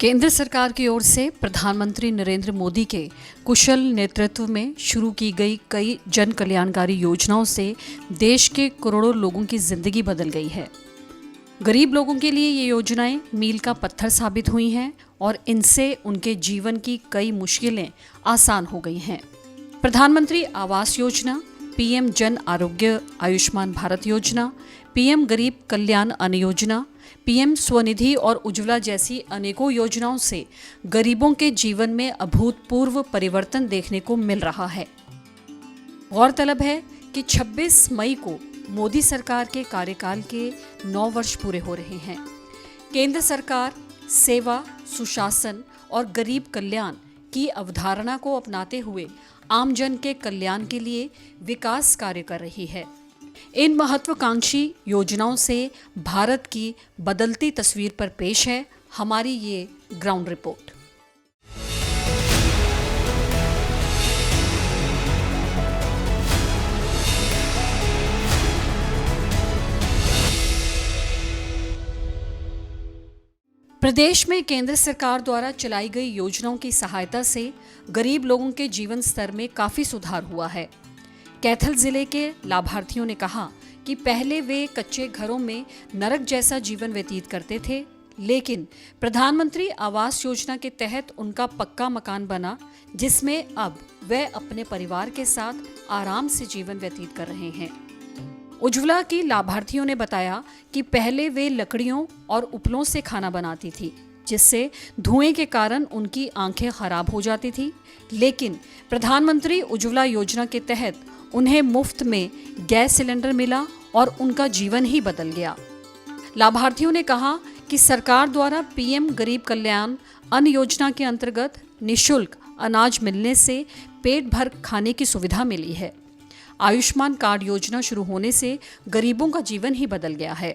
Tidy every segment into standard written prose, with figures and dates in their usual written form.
केंद्र सरकार की ओर से प्रधानमंत्री नरेंद्र मोदी के कुशल नेतृत्व में शुरू की गई कई जन कल्याणकारी योजनाओं से देश के करोड़ों लोगों की जिंदगी बदल गई है। गरीब लोगों के लिए ये योजनाएं मील का पत्थर साबित हुई हैं और इनसे उनके जीवन की कई मुश्किलें आसान हो गई हैं। प्रधानमंत्री आवास योजना, पीएम जन आरोग्य आयुष्मान भारत योजना, पीएम गरीब कल्याण अन्न योजना, पीएम स्वनिधि और उज्ज्वला जैसी अनेकों योजनाओं से गरीबों के जीवन में अभूतपूर्व परिवर्तन देखने को मिल रहा है। गौरतलब है कि 26 मई को मोदी सरकार के कार्यकाल के 9 वर्ष पूरे हो रहे हैं। केंद्र सरकार सेवा, सुशासन और गरीब कल्याण की अवधारणा को अपनाते हुए आमजन के कल्याण के लिए विकास कार्य कर रही है। इन महत्वाकांक्षी योजनाओं से भारत की बदलती तस्वीर पर पेश है हमारी ये ग्राउंड रिपोर्ट। प्रदेश में केंद्र सरकार द्वारा चलाई गई योजनाओं की सहायता से गरीब लोगों के जीवन स्तर में काफी सुधार हुआ है। कैथल जिले के लाभार्थियों ने कहा कि पहले वे कच्चे घरों में नरक जैसा जीवन व्यतीत करते थे, लेकिन प्रधानमंत्री आवास योजना के तहत उनका पक्का मकान बना, जिसमें अब वे अपने परिवार के साथ आराम से जीवन व्यतीत कर रहे हैं। उज्ज्वला की लाभार्थियों ने बताया कि पहले वे लकड़ियों और उपलों से खाना बनाती थी, जिससे धुएं के कारण उनकी आंखें खराब हो जाती थी, लेकिन प्रधानमंत्री उज्ज्वला योजना के तहत उन्हें मुफ्त में गैस सिलेंडर मिला और उनका जीवन ही बदल गया। लाभार्थियों ने कहा कि सरकार द्वारा पीएम गरीब कल्याण अन्न योजना के अंतर्गत निःशुल्क अनाज मिलने से पेट भर खाने की सुविधा मिली है। आयुष्मान कार्ड योजना शुरू होने से गरीबों का जीवन ही बदल गया है।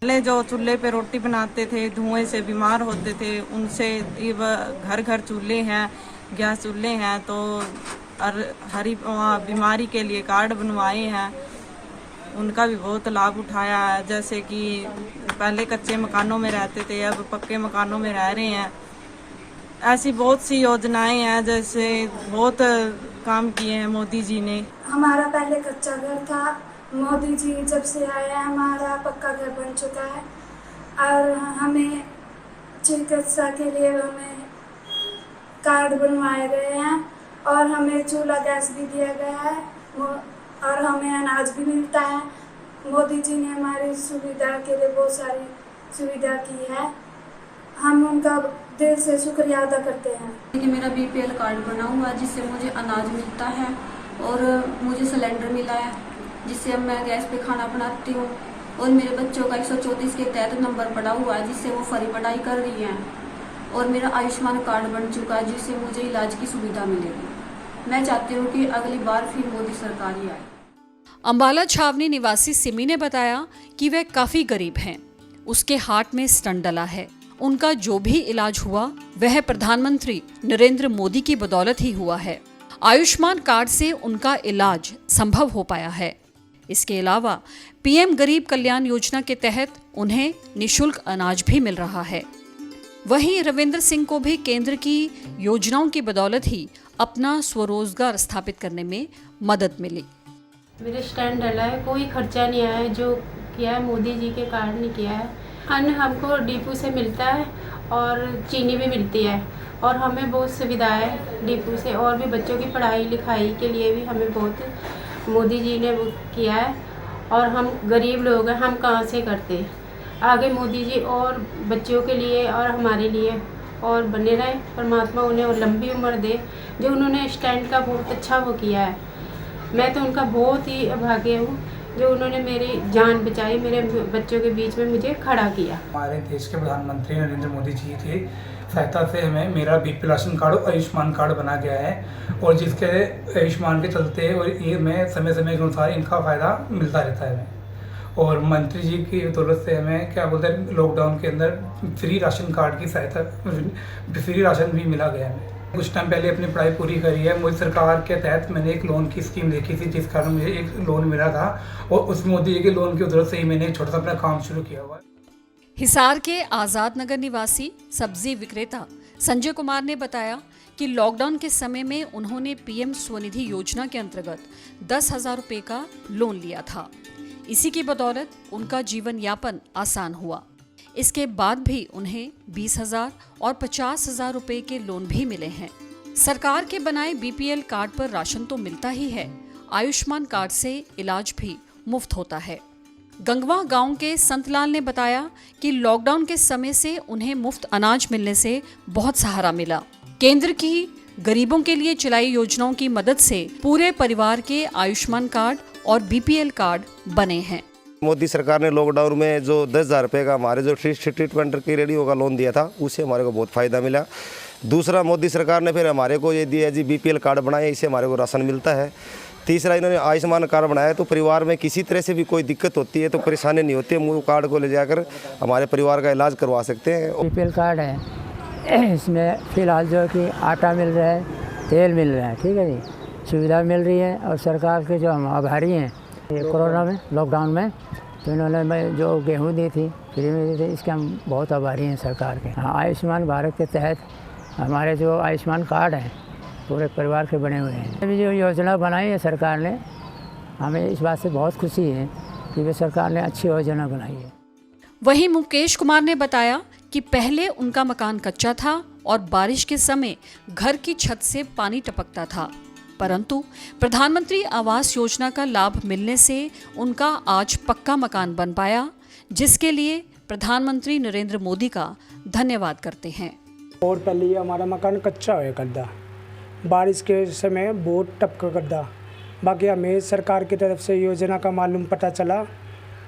पहले जो चूल्हे पे रोटी बनाते थे, धुएं से बीमार होते थे, उनसे घर घर चूल्हे हैं, गैस चूल्हे हैं, तो हरी बीमारी के लिए कार्ड बनवाए हैं, उनका भी बहुत लाभ उठाया है। जैसे कि पहले कच्चे मकानों में रहते थे, अब पक्के मकानों में रह रहे हैं। ऐसी बहुत सी योजनाएं हैं, जैसे बहुत काम किए हैं मोदी जी ने। हमारा पहले कच्चा घर था, मोदी जी जब से आए हैं हमारा पक्का घर बन चुका है और हमें चिकित्सा के लिए हमें कार्ड बनवाए गए हैं और हमें चूल्हा गैस भी दिया गया है और हमें अनाज भी मिलता है। मोदी जी ने हमारी सुविधा के लिए बहुत सारी सुविधा की है, हम उनका दिल से शुक्रिया अदा करते हैं। कि मेरा बीपीएल कार्ड बना हुआ है, जिससे मुझे अनाज मिलता है और मुझे सिलेंडर मिला है, जिससे अब मैं गैस पे खाना बनाती हूँ। और मेरे बच्चों का 134 के तहत नंबर पड़ा हुआ है, जिससे वो फ्री पढ़ाई कर रही हैं। और मेरा आयुष्मान कार्ड बन चुका है, जिससे मुझे इलाज की सुविधा मिलेगी। मैं चाहती हूँ कि अगली बार फिर मोदी सरकार ही आए। अंबाला छावनी निवासी सिमी ने बताया कि वह काफी गरीब हैं। उसके हार्ट में स्टंट डला है। उनका जो भी इलाज हुआ वह प्रधानमंत्री नरेंद्र मोदी की बदौलत ही हुआ है। आयुष्मान कार्ड से उनका इलाज संभव हो पाया है। इसके अलावा पीएम गरीब कल्याण योजना के तहत उन्हें निःशुल्क अनाज भी मिल रहा है। वहीं रविंद्र सिंह को भी केंद्र की योजनाओं की बदौलत ही अपना स्वरोजगार स्थापित करने में मदद मिली। मेरे स्टैंड डला है, कोई खर्चा नहीं आया है, जो किया है मोदी जी के कार्ड ने किया है। अन्न हमको डिपो से मिलता है और चीनी भी मिलती है और हमें बहुत सुविधाएं डिपो से, और भी बच्चों की पढ़ाई लिखाई के लिए भी हमें बहुत मोदी जी ने वो किया है। और हम गरीब लोग हैं, हम कहाँ से करते। आगे मोदी जी और बच्चों के लिए और हमारे लिए और बने रहे, परमात्मा उन्हें और लंबी उम्र दे। जो उन्होंने स्टैंड का बहुत अच्छा वो किया है, मैं तो उनका बहुत ही अभागे हूँ, जो उन्होंने मेरी जान बचाई, मेरे बच्चों के बीच में मुझे खड़ा किया। हमारे देश के प्रधानमंत्री नरेंद्र मोदी जी की सहायता से हमें मेरा बीपीएल राशन कार्ड और आयुष्मान कार्ड बना गया है, और जिसके आयुष्मान के चलते और ये मैं समय समय के अनुसार इनका फ़ायदा मिलता रहता है हमें। और मंत्री जी की बदौलत से हमें क्या बोलते हैं, लॉकडाउन के अंदर फ्री राशन कार्ड की सहायता, फ्री राशन भी मिला गया हमें। कुछ टाइम पहले अपनी पढ़ाई पूरी करी है। मोदी सरकार के तहत मैंने एक लोन की स्कीम देखी थी, जिस कारण मुझे एक लोन मिला था, और उस मोदी जी के लोन की जरूरत से ही मैंने एक छोटा सा अपना काम शुरू किया हुआ है। हिसार के आजाद नगर निवासी सब्जी विक्रेता संजय कुमार ने बताया कि लॉकडाउन के समय में उन्होंने पीएम स्वनिधि योजना के अंतर्गत 10,000 रुपए का लोन लिया था। इसी की बदौलत उनका जीवन यापन आसान हुआ। इसके बाद भी उन्हें 20,000 और 50,000 रुपए के लोन भी मिले हैं। सरकार के बनाए बीपीएल कार्ड पर राशन तो मिलता ही है, आयुष्मान कार्ड से इलाज भी मुफ्त होता है। गंगवा गांव के संतलाल ने बताया कि लॉकडाउन के समय से उन्हें मुफ्त अनाज मिलने से बहुत सहारा मिला। केंद्र की गरीबों के लिए चलाई योजनाओं की मदद से पूरे परिवार के आयुष्मान कार्ड और बीपीएल कार्ड बने हैं। मोदी सरकार ने लॉकडाउन में जो 10,000 रुपये का हमारे जो ट्रीटमेंट की रेडियो का लोन दिया था, उससे हमारे को बहुत फ़ायदा मिला। दूसरा, मोदी सरकार ने फिर हमारे को ये दिया जी बीपीएल कार्ड बनाए, इससे हमारे को राशन मिलता है। तीसरा, इन्होंने आयुष्मान कार्ड बनाया, तो परिवार में किसी तरह से भी कोई दिक्कत होती है तो परेशानी नहीं होती है, वो कार्ड को ले जाकर हमारे परिवार का इलाज करवा सकते हैं। बीपीएल कार्ड है, इसमें फ़िलहाल जो कि आटा मिल रहा है, तेल मिल रहा है, ठीक है जी, सुविधा मिल रही है। और सरकार के जो हम आभारी हैं, ये कोरोना में लॉकडाउन में तो इन्होंने जो गेहूँ दी थी फ्री में दी थी, इसके हम बहुत आभारी हैं सरकार के। हाँ, आयुष्मान भारत के तहत हमारे जो आयुष्मान कार्ड हैं पूरे परिवार के बने हुए हैं। अभी जो योजना बनाई है सरकार ने, हमें इस बात से बहुत खुशी है कि वे सरकार ने अच्छी योजना बनाई है। वहीं मुकेश कुमार ने बताया कि पहले उनका मकान कच्चा था और बारिश के समय घर की छत से पानी टपकता था, परंतु प्रधानमंत्री आवास योजना का लाभ मिलने से उनका आज पक्का मकान बन पाया, जिसके लिए प्रधानमंत्री नरेंद्र मोदी का धन्यवाद करते हैं। और पहले हमारा मकान कच्चा हुआ करता, बारिश के समय बहुत टपका करता। बाकी हमें सरकार की तरफ से योजना का मालूम पता चला,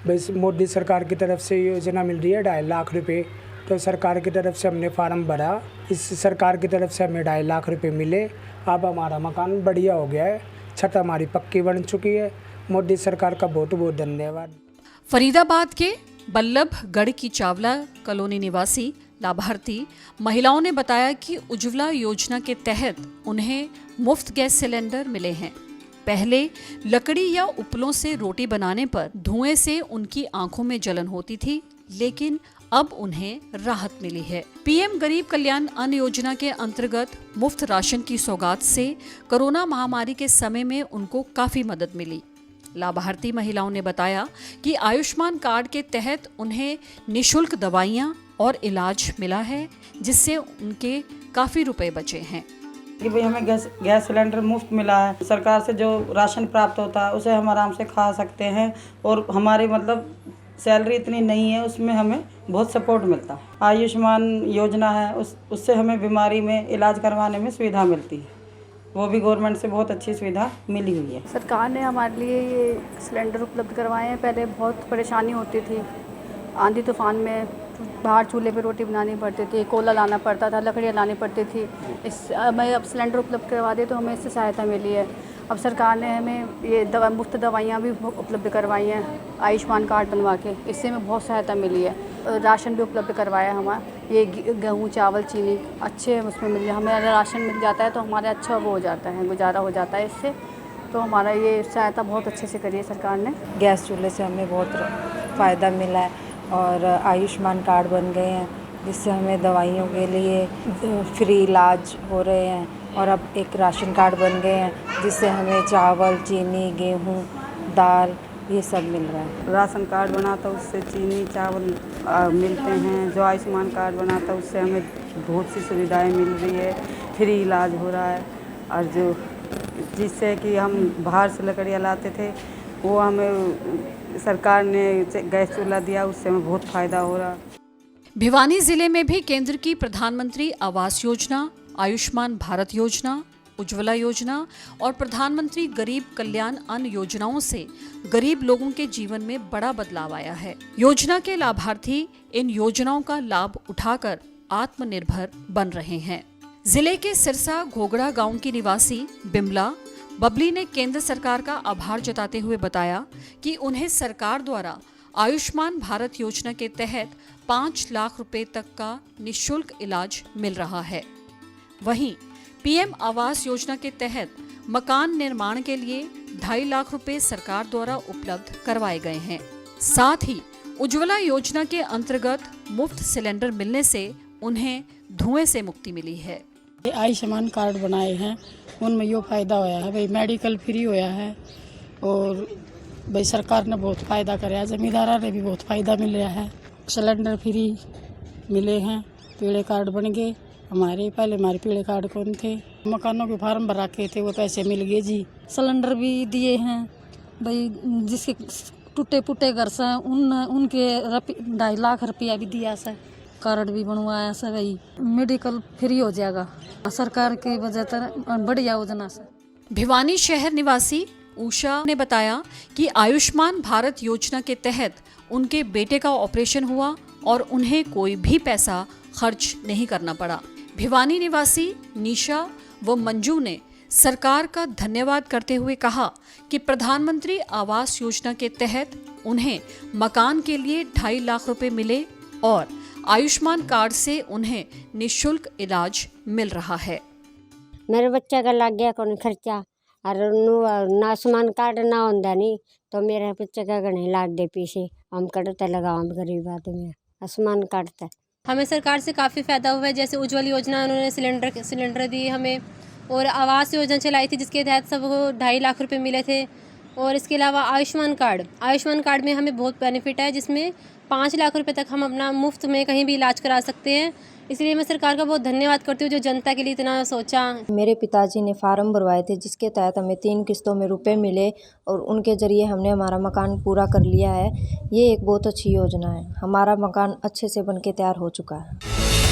भाई मोदी सरकार की तरफ से योजना मिल रही है 2.5 लाख रुपए, तो सरकार की तरफ से हमने फार्म भरा। इस सरकार की तरफ से हमें 2.5 लाख रुपए मिले। अब हमारा मकान बढ़िया हो गया है, छत हमारी पक्की बन चुकी है। मोदी सरकार का बहुत बहुत धन्यवाद। फरीदाबाद के बल्लभगढ़ की चावला कॉलोनी निवासी लाभार्थी महिलाओं ने बताया कि उज्ज्वला योजना के तहत उन्हें मुफ्त गैस सिलेंडर मिले हैं। पहले लकड़ी या उपलों से रोटी बनाने पर धुएं से उनकी आंखों में जलन होती थी, लेकिन अब उन्हें राहत मिली है। पीएम गरीब कल्याण अन्न योजना के अंतर्गत मुफ्त राशन की सौगात से कोरोना महामारी के समय में उनको काफी मदद मिली। लाभार्थी महिलाओं ने बताया कि आयुष्मान कार्ड के तहत उन्हें निःशुल्क दवाइयां और इलाज मिला है, जिससे उनके काफी रुपए बचे हैं। कि भाई हमें गैस सिलेंडर मुफ्त मिला है। सरकार से जो राशन प्राप्त होता है उसे हम आराम से खा सकते हैं, और हमारी मतलब सैलरी इतनी नहीं है, उसमें हमें बहुत सपोर्ट मिलता है। आयुष्मान योजना है, उससे हमें बीमारी में इलाज करवाने में सुविधा मिलती है, वो भी गवर्नमेंट से बहुत अच्छी सुविधा मिली हुई है। सरकार ने हमारे लिए ये सिलेंडर उपलब्ध करवाए हैं। पहले बहुत परेशानी होती थी, आंधी तूफान में बाहर चूल्हे पे रोटी बनानी पड़ती थी, कोयला लाना पड़ता था, लकड़ियाँ लानी पड़ती थी। हमें अब सिलेंडर उपलब्ध करवा दे तो हमें इससे सहायता मिली है। अब सरकार ने हमें ये मुफ्त दवाइयाँ भी उपलब्ध करवाई हैं आयुष्मान कार्ड बनवा के, इससे हमें बहुत सहायता मिली है। राशन भी उपलब्ध करवाया हमारा, ये गेहूँ चावल चीनी अच्छे उसमें मिल, हमें राशन मिल जाता है तो हमारा अच्छा वो हो जाता है, गुजारा हो जाता है इससे। तो हमारा ये सहायता बहुत अच्छे से करी है सरकार ने। गैस चूल्हे से हमें बहुत फ़ायदा मिला है और आयुष्मान कार्ड बन गए हैं, जिससे हमें दवाइयों के लिए फ्री इलाज हो रहे हैं। और अब एक राशन कार्ड बन गए हैं, जिससे हमें चावल चीनी गेहूँ दाल ये सब मिल रहा है। राशन कार्ड बनाता उससे चीनी चावल मिलते हैं। जो आयुष्मान कार्ड बनाता उससे हमें बहुत सी सुविधाएं मिल रही है, फ्री इलाज हो रहा है। और जो जिससे कि हम बाहर से लकड़ियाँ लाते थे, वो हमें सरकार ने गैस चूल्हा दिया, उससे हमें बहुत फ़ायदा हो रहा है। भिवानी जिले में भी केंद्र की प्रधानमंत्री आवास योजना, आयुष्मान भारत योजना, उज्ज्वला योजना और प्रधानमंत्री गरीब कल्याण अन्न योजनाओं से गरीब लोगों के जीवन में बड़ा बदलाव आया है। योजना के लाभार्थी इन योजनाओं का लाभ उठाकर आत्मनिर्भर बन रहे हैं। जिले के सिरसा घोगड़ा गांव की निवासी बिमला बबली ने केंद्र सरकार का आभार जताते हुए बताया कि उन्हें सरकार द्वारा आयुष्मान भारत योजना के तहत 5 लाख रुपए तक का निःशुल्क इलाज मिल रहा है। वहीं पीएम आवास योजना के तहत मकान निर्माण के लिए 2.5 लाख रुपए सरकार द्वारा उपलब्ध करवाए गए हैं। साथ ही उज्ज्वला योजना के अंतर्गत मुफ्त सिलेंडर मिलने से उन्हें धुएं से मुक्ति मिली है। आयुष्मान कार्ड बनाए हैं, उनमें यो फायदा होया है भाई, मेडिकल फ्री होया है और भाई सरकार ने बहुत फायदा कराया, जमींदारा ने भी बहुत फायदा मिल रहा है। सिलेंडर फ्री मिले हैं, पीले कार्ड बन गए हमारे, पहले हमारे पीले कार्ड कौन थे, मकानों के फार्म भरा के थे वो पैसे मिल गए जी। सिलेंडर भी दिए हैं भाई, जिसके टूटे फूटे घर से उनके 2.5 लाख रुपया भी दिया से, कार्ड भी बनवाया से भाई, मेडिकल फ्री हो जाएगा सरकार की वजह से, बढ़िया योजना से। भिवानी शहर निवासी उषा ने बताया कि आयुष्मान भारत योजना के तहत उनके बेटे का ऑपरेशन हुआ और उन्हें कोई भी पैसा खर्च नहीं करना पड़ा। भिवानी निवासी निशा व मंजू ने सरकार का धन्यवाद करते हुए कहा कि प्रधानमंत्री आवास योजना के तहत उन्हें मकान के लिए 2.5 लाख रुपए मिले और आयुष्मान कार्ड से उन्हें निःशुल्क इलाज मिल रहा है। मेरे बच्चे का लग गया कौन खर्चा और ना आयुष्मान कार्ड ना होंदा नहीं तो मेरे बच्चे का गणे लाग दे पीछे हम करते लगाओ गरीब आदमी आयुष्मान कार्ड तक हमें सरकार से काफ़ी फ़ायदा हुआ है। जैसे उज्ज्वल योजना उन्होंने सिलेंडर दिए हमें, और आवास योजना चलाई थी जिसके तहत सबको 2.5 लाख रुपए मिले थे। और इसके अलावा आयुष्मान कार्ड में हमें बहुत बेनिफिट है, जिसमें 5 लाख रुपए तक हम अपना मुफ्त में कहीं भी इलाज करा सकते हैं। इसलिए मैं सरकार का बहुत धन्यवाद करती हूँ जो जनता के लिए इतना सोचा। मेरे पिताजी ने फार्म भरवाए थे जिसके तहत हमें 3 किस्तों में रुपए मिले और उनके ज़रिए हमने हमारा मकान पूरा कर लिया है। ये एक बहुत अच्छी योजना है, हमारा मकान अच्छे से बनके तैयार हो चुका है।